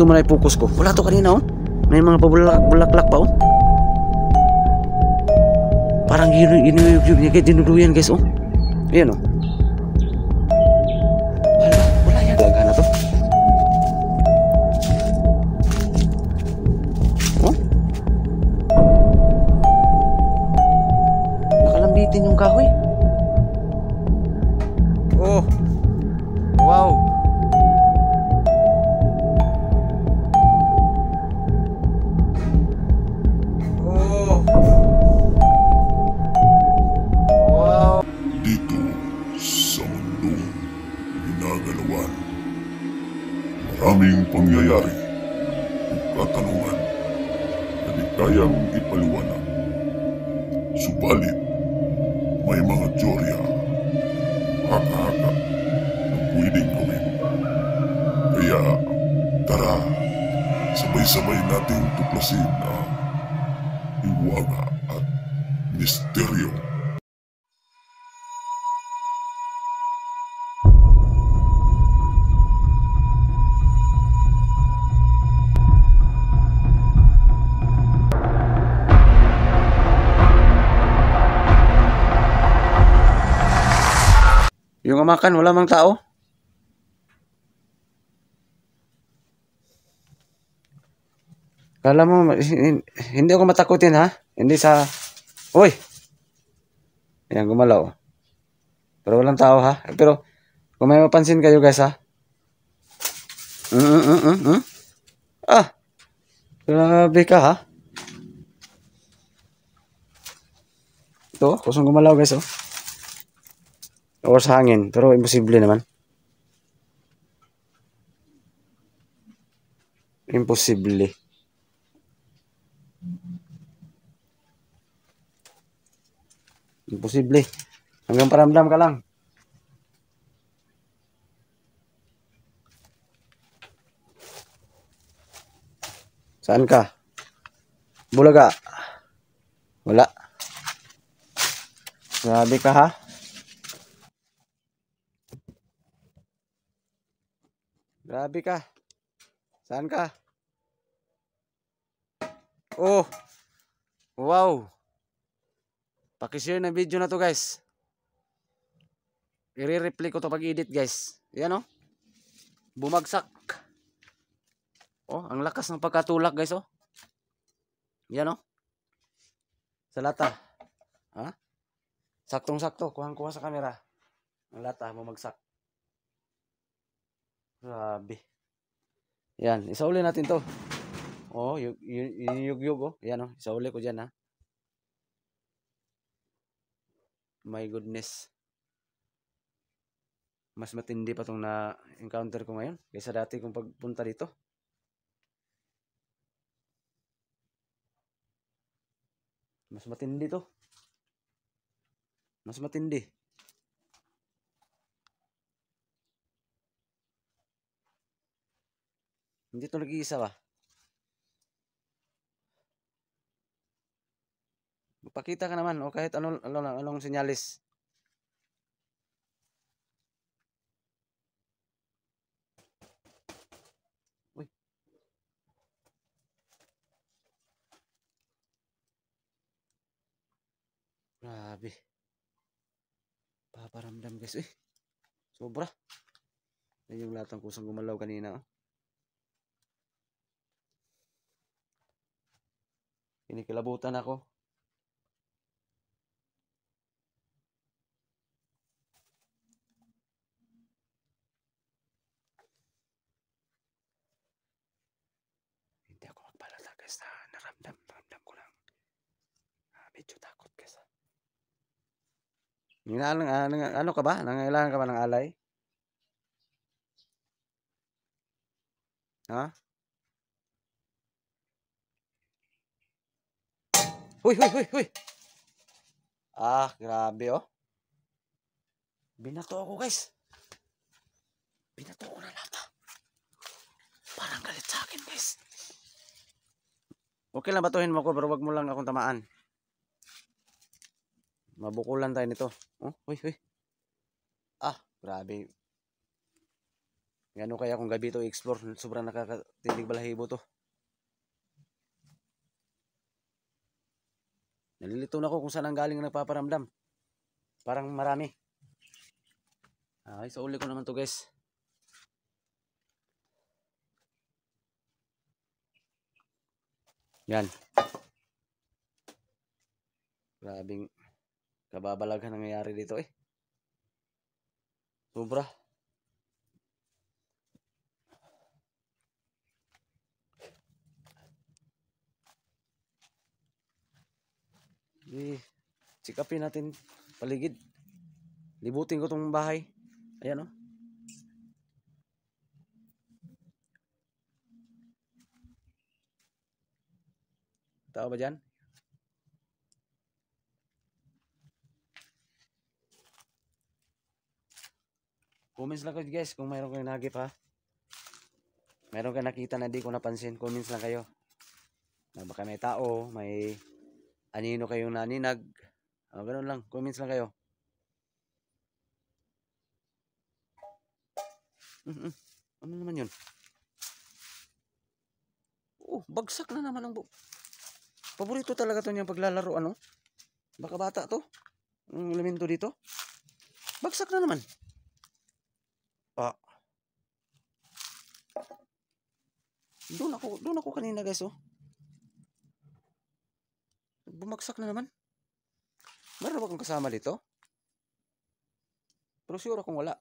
dito muna i-focus ko. Wala to kanina, oh. May mga pabulaklak pa, oh. Parang inuyug-yug niya kaya dinuduyan, guys, oh. Ayan, oh. Wala yan. Laga na to. Oh. Nakalambitin yung kahoy. Oh. Wow. Dito sa mundo ginagalawan, maraming pangyayari o katanungan na di kayang ipaliwanag. Subalit, may mga teorya, haka-haka na pwedeng gawin. Kaya, tara, sabay-sabay nating tuklasin ang hiwaga at misteryo. Yung amakan, wala mang tao. Kala mo, hindi ako matakutin, ha? Hindi sa... Uy! Ayan, gumalaw. Pero walang tao, ha? Pero, kung may mapansin kayo, guys, ha? Ah! Grabe ka, ha? Ito, kusong gumalaw, guys, oh. Or sa hangin, pero imposible naman. Imposible. Imposible. Hanggang paramdam ka lang. Saan ka? Bulaga. Wala. Grabe ka, ha? Grabe ka. Saan ka? Oh. Wow. Pakishare na video na to, guys. I-replay ko to pag-edit, guys. Yan, oh. Bumagsak. Oh, ang lakas ng pagkatulak, guys, oh. Yan, oh. Sa lata. Ha? Saktong-sakto. Kuhang-kuha sa camera. Ang lata, bumagsak. Grabe. Yan, isauli natin to. Oh, yug-yug, oh. Yan, oh. Isauli ko dyan, ha. My goodness. Mas matindi pa tong na-encounter ko ngayon kaysa dati kong pagpunta dito. Mas matindi to. Mas matindi. Hindi to nag-iisa ba? Magpakita ka naman o kahit anong senyalis. Uy. Grabe. Paparamdam, guys, eh. Sobra. Yan yung latang kusang gumalaw kanina, oh. Kinikilabutan ako. Hindi ako magpalata, guys, na naramdam ko lang. Medyo takot, guys. Ano ka ba? Nangailangan ka ba ng alay? Ha? Huy! Ah, grabe, oh. Binato ako, guys. Binato ko na lata. Parang galit sa akin, guys. Okay lang batuhin mo ako, pero wag mo lang akong tamaan. Mabukulan tayo nito. Oh, huy. Ah, grabe. Ngano kaya kung gabi to i-explore, sobrang nakakatindig balahibo to. Nalilito na ako kung saan ang galing ang nagpaparamdam. Parang marami. Okay, so uli ko naman to guys. Yan. Grabing kababalaghan nangyayari dito eh. Sobra. Sikapin natin paligid. Libutin ko tong bahay. Ayan oh. Tao ba dyan? Comments lang kayo guys kung mayroon kayong nagip ha. Mayroon kayong nakita na di ko napansin. Comments lang kayo. Na baka may tao, may anino kayong naninag. Ganun lang. Comments lang kayo. Ano naman yun? Bagsak na naman ang paborito talaga to niyang paglalaro ano? Baka bata to. Ang elemento dito. Bagsak na naman. Doon ako kanina guys oh. Bumagsak na naman. Meron ba kang kasama dito? Pero sure akong wala.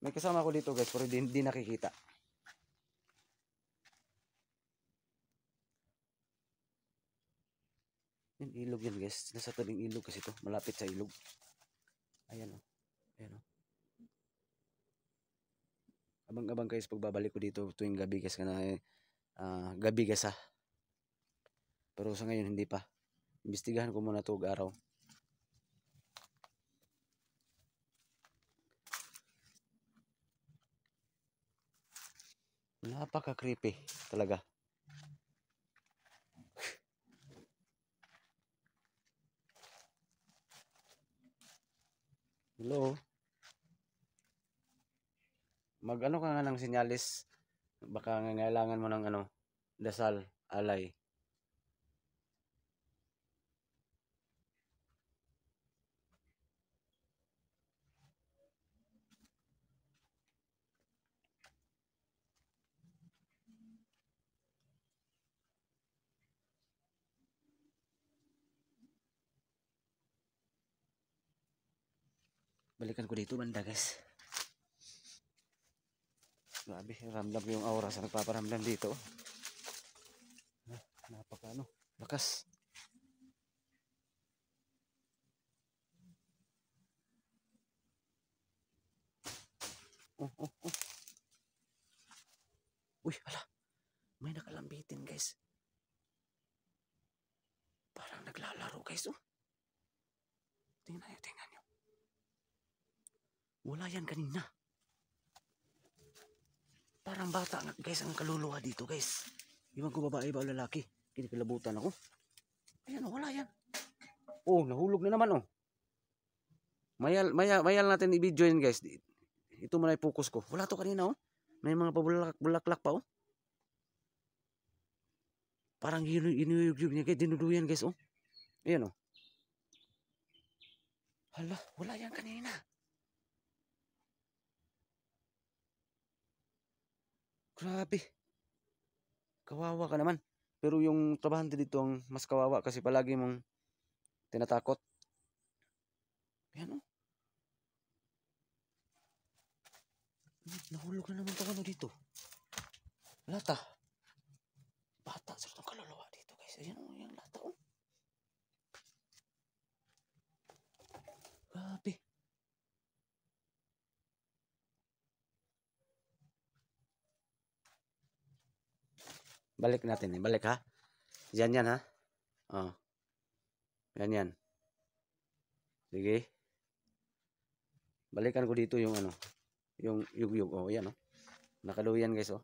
May kasama ako dito guys pero di nakikita. Yung ilog yan guys. Nasa tabing ilog kasi to. Malapit sa ilog. Ayan o. Ayan o. Abang-abang guys pagbabalik ko dito tuwing gabi guys. Gabi guys ha. Pero sa ngayon hindi pa. Imbestigahan ko muna ito araw. Napaka-creepy talaga. Hello. Mag-ano ka nga ng sinyalis. Baka ngailangan mo ng dasal, alay. Balikan ko dito banda guys. Grabe, ramdam ko yung aura sa nagpaparamdam dito. Napaka lakas. Uy, hala. May nakalambitin guys. Parang naglalaro guys oh. Tingnan nyo. Wala yan kanina. Parang bata guys ang kaluluwa dito guys. Iwan ko babae ba o lalaki. Kinikilabutan ako. Ayan oh, wala yan. Oh, nahulog na naman oh. Mayal natin i-video yun guys. Ito muna i-focus ko. Wala to kanina oh. May mga pabulaklak pa oh. Parang inuyug-yug niya guys. Dinuduyan guys oh. Ayan oh. Hala, wala yan kanina. Grabe. Kawawa ka naman. Pero yung trabahante dito ang mas kawawa kasi palagi mong tinatakot. Ayan o. Nahulog na naman ito dito. Lata. Bata sa itong kaluluwa dito guys. Ayan o, yung lata o. Grabe. Balik natin eh. Balik ha. Yan ha. Oh. Yan. Sige. Balikan ko dito yung yung yug-yug. Oh, yan oh. Nakaluyan guys oh.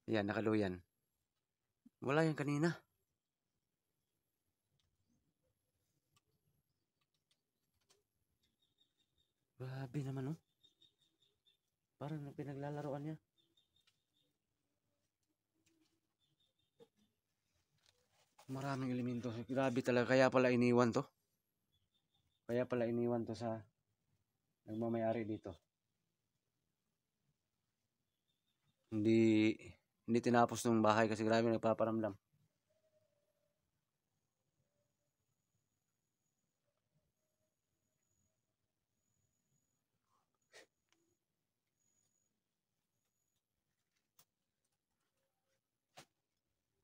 Yan, nakaluyan. Wala yan kanina. Grabe naman oh. Parang pinaglalaroan niya. Maraming elemento. Grabe talaga. Kaya pala iniwan to. Kaya pala iniwan to sa nagmamayari dito. Hindi hindi tinapos ng bahay kasi grabe nagpaparamdam.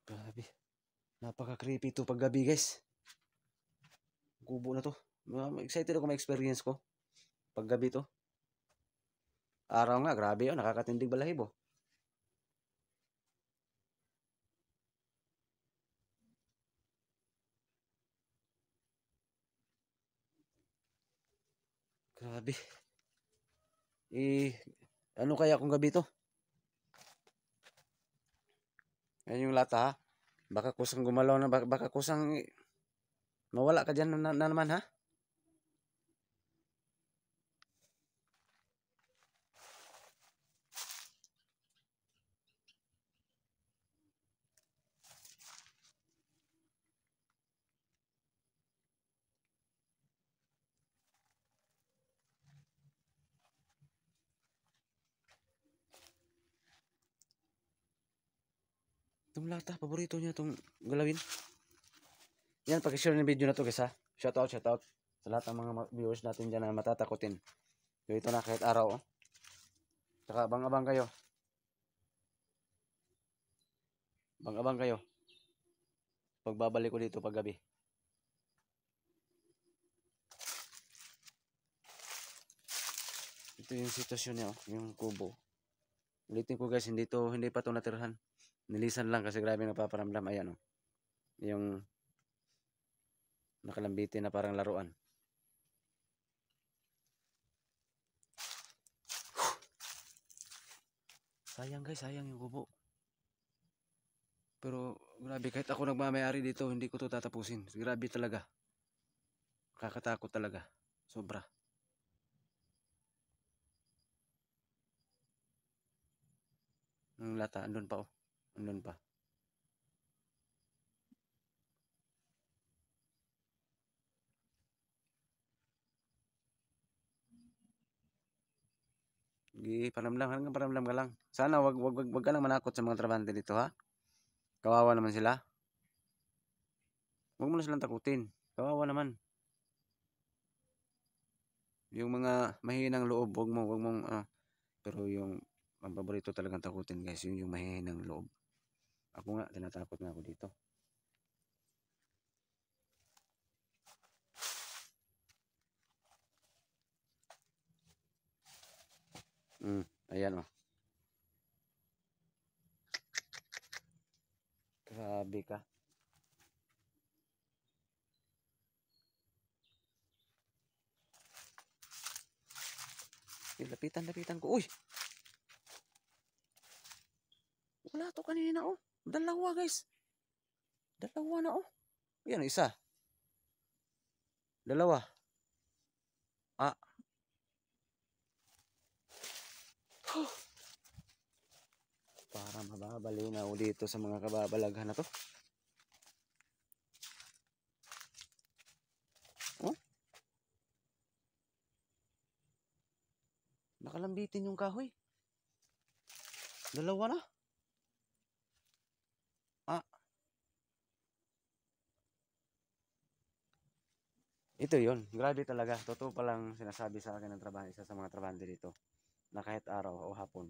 Grabe. Napaka-creepy to paggabi, guys. Kubo na to. Excited ako ma-experience ko. Paggabi to. Araw nga, grabe yun. Nakakatindig balahibo. Grabe. Ano kaya kung gabi to? Yan yung lata, ha? Baka kusang gumalaw na, baka kusang mawala ka dyan na naman, ha? Itong lata, paborito niya itong galawin. Yan, pag-share ng video na to, guys, ha? Shoutout sa lahat ng mga viewers natin dyan na matatakotin. So, ito na kahit araw, oh. Saka abang-abang kayo. Abang-abang kayo. Pagbabalik ko dito pag gabi. Ito yung sitwasyon niya, oh, yung kubo. Ulitin ko, guys, hindi pa to natirhan. Nilisan lang kasi grabe napaparamdam. Ayan, oh. Yung nakalambitin na parang laruan. Sayang, guys, sayang yung kubo. Pero grabe, kahit ako nagmamayari dito, hindi ko to tatapusin. Grabe talaga. Kakatakot talaga. Sobra. Ang lata, andun pa, oh. Andun pa. Paramdam, hanggang paramdam ka lang. Sana wag ka lang manakot sa mga trabante dito, ha? Kawawa naman sila. Huwag mo na silang takutin. Kawawa naman. Yung mga mahinang loob, wag mong, pero yung ang paborito talagang takutin, guys, yung mahinang loob. Ako nga, tinatakot nga ako dito. Ayan, oh. Grabe ka. Lapitan ko. Uy! Wala to kanina, oh. Dalawa, guys. Dalawa na, oh. Ayan, isa. Dalawa. Ah. Para mababalinaw dito sa mga kababalaghan na to. Oh? Nakalambitin yung kahoy. Dalawa na. Ah. Ito yon, grabe talaga. Totoo palang sinasabi sa akin ng trabaho, isa sa mga trabahante dito, na kahit araw o hapon,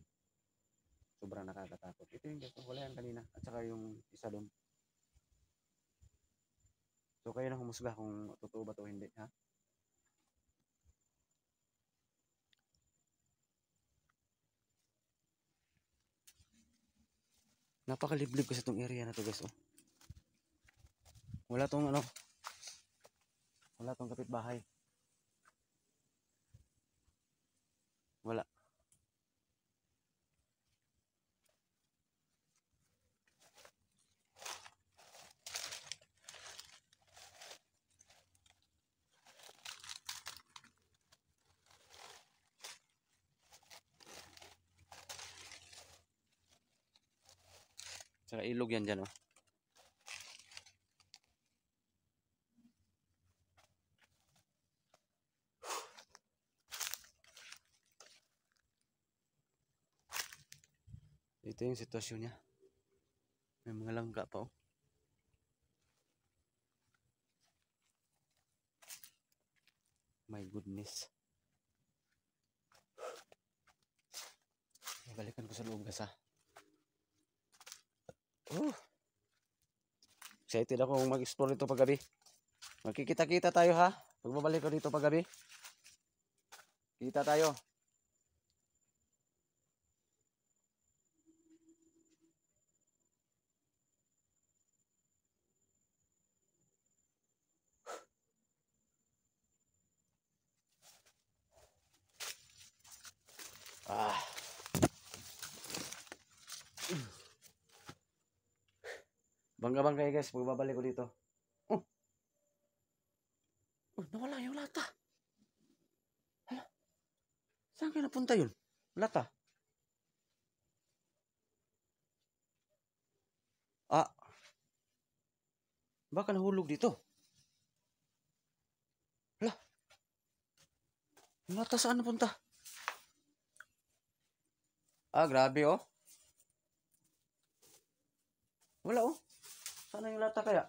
sobrang nakakatakot. Ito yung gusto, wala yan kanina. At saka yung isa doon. So kayo na humusga kung totoo ba to o hindi, ha? Napakaliblib kasi itong area na to, guys, oh. Wala tong wala tong kapitbahay. Wala. Saka ilog yan dyan, oh. Ito yung sitwasyon niya. May mga langka pa, oh. My goodness. Balikan ko sa loob guys, ha. Excited ako mag-explore dito paggabi. Magkikita-kita tayo, ha. Pagbabalik ko dito paggabi. Kita tayo. Bangga-bangga guys, pagbabalik ko dito. Oh. Oh, nawala yung lata. Hala. Saan kayo napunta yun? Lata. Ah. Baka nahulog dito. Hala. Yung lata saan napunta? Ah, grabe, oh. Wala, oh. Sana yung lata kaya?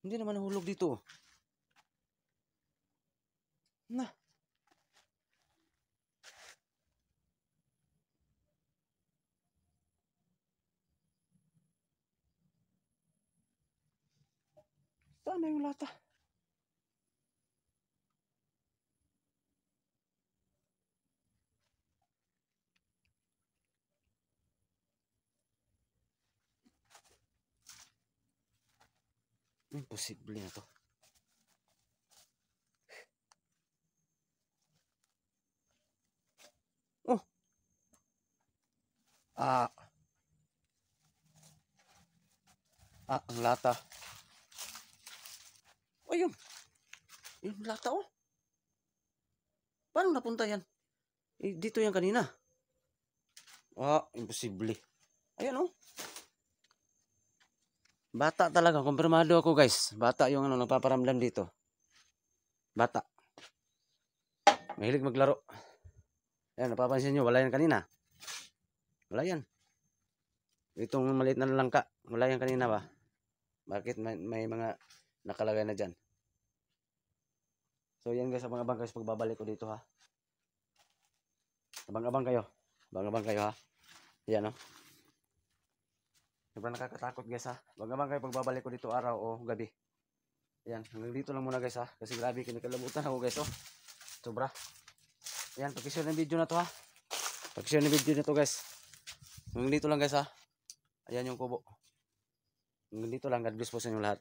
Hindi naman nahulog dito. Na. Sana yung lata? Imposible na to. Oh. Ah. Ah, ang lata. Oh, yun. Yung lata, oh. Paano napunta yan? Eh, dito yan kanina. Ah, imposible. Ayan, oh. Bata talaga, kumpirmado ako guys. Bata yung ano, nagpaparamdam dito. Bata. Mahilig maglaro. Ayan, napapansin nyo, wala yan kanina. Wala yan. Itong maliit na langka, wala yan kanina ba? Bakit may mga nakalagay na dyan? So yan guys, abang-abang guys, pagbabalik ko dito, ha. Abang-abang kayo. Abang-abang kayo, ha. Yan, oh. Sobrang nakakatakot guys, ha. Abang-abang kayo pagbabalik ko dito araw o gabi. Yan, hanggang dito lang muna guys, ha. Kasi grabe, kinikalabutan ako guys, oh. Sobra. Yan, pag-share ng video na to, ha. Pag-share ng video na to guys. Hanggang dito lang guys, ha. Ayan yung kubo. Hanggang dito lang. God bless po sa inyo lahat.